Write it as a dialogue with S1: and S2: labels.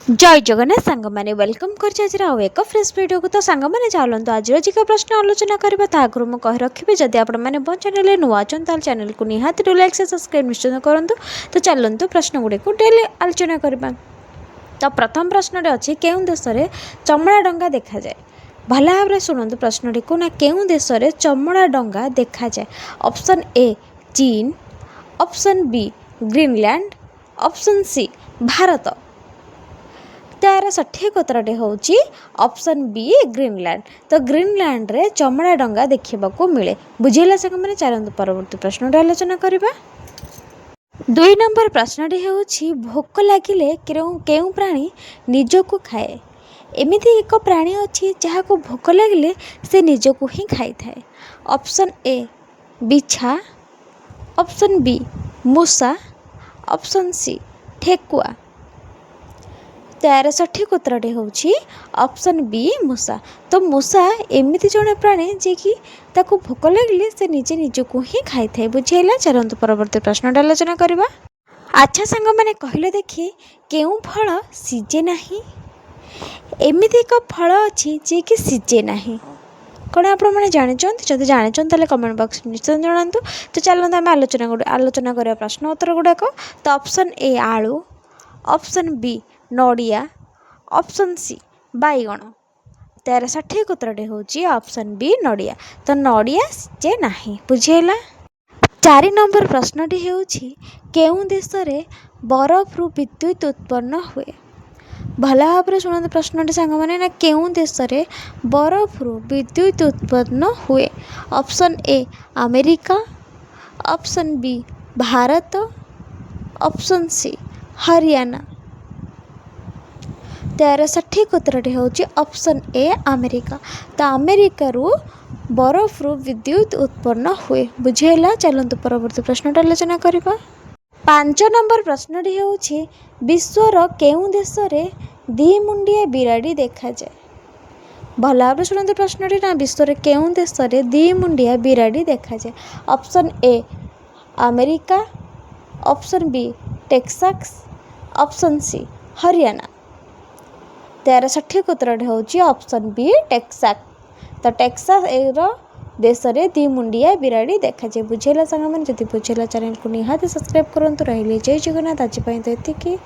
S1: जय जगन्नाथ सांग मैंने वेलकम कर एक फ्रेश वीडियो को तो सांग मैंने चलते आज जी प्रश्न आलोचना करवा आगु मुझे कही रखी जदि आप मो चैनल नुआ चैनल चैनल को निहाती लाइक से सब्सक्राइब निश्चित करूँ। तो चलतु प्रश्न गुड़ी को डेली आलोचना करवा। तो प्रथम प्रश्न अच्छी केउं देश में चमड़ा डंगा देखा जाए। भल भाव में शुणु प्रश्न को ना केउं देश में चमड़ा डंगा देखा जाए। ऑप्शन ए चीन, option B Greenland, option C Bharat. तार सठिक उत्तरटे हूँ ऑप्शन बी ग्रीनलैंड। तो ग्रीनलैंड रे चमड़ा डंगा देखा मिले। बुझेगा सांग मैंने चलते परवर्ती प्रश्न आलोचना करवा। 2 नंबर प्रश्नटी हूँ भोक लगिले केउं प्राणी निजको खाए। एमिति एक प्राणी अच्छी जहाँ को भोक लगिले से निजको ही खाई थाए। ऑप्शन ए बिछा, ऑप्शन बी मूषा, ऑप्शन सी ठेकुआ। तार सठिक उत्तरटे हूँ ऑप्शन बी मूषा। तो मूषा एमती जड़े प्राणी जे कि ताको भोक लगिले से निजे निजको ही खाई थाए। बुझेगा चलतु परवर्ती प्रश्न आलोचना करवा। अच्छा सांग मैंने कहले देखी केउं फल सीजे नहीं। एमिति एक फल अच्छी जे कि सीजे नहीं। कौन आपने जानते जब जानते कमेंट बॉक्स निश्चित जनातु। तो चलते आम आलोचना करवा प्रश्न उत्तर गुड़ाक। तो ऑप्शन ए आलू, ऑप्शन बी नड़िया, ऑप्शन सी बैगण। तार सठिक उत्तरटे हूँ ऑप्शन बी नड़िया। तो नड़िया सीजे नहीं। बुझेगा। 4 नंबर प्रश्नटी हूँ केउं देश में बरफ रु विद्युत उत्पन्न हुए। भल भाव में शुणते प्रश्नटी सांग मैंने ना केउं देश में बरफ रु विद्युत उत्पन्न हुए। Option A America, option B Bharat, option C Haryana. तार सठिक उत्तरटी हूँ ऑप्शन ए अमेरिका। तो अमेरिका रु बरफ रु विद्युत उत्पन्न हुए। बुझेगा चलतु परवर्ती प्रश्न आलोचना करवा। 5 नंबर प्रश्नटी हूँ विश्वर केउं देश में द्विमुंडिया बिराड़ी देखा जाए। भल भाव शुणते प्रश्नटी ना विश्वर केउं देश में द्विमुंडिया बिराड़ी देखा जाए। Option A America, option B Texas, option C Haryana. तार सठिक उत्तर हूँ ऑप्शन बी टेक्सास। तो टेक्सास देश में द्विमुंडिया बिराड़ी देखा जाए। बुझेगा सांग मैंने जब बुझेगा चैनल को निहाती सब्सक्राइब करूँ। रही जय जगन्नाथ। आज तो ये।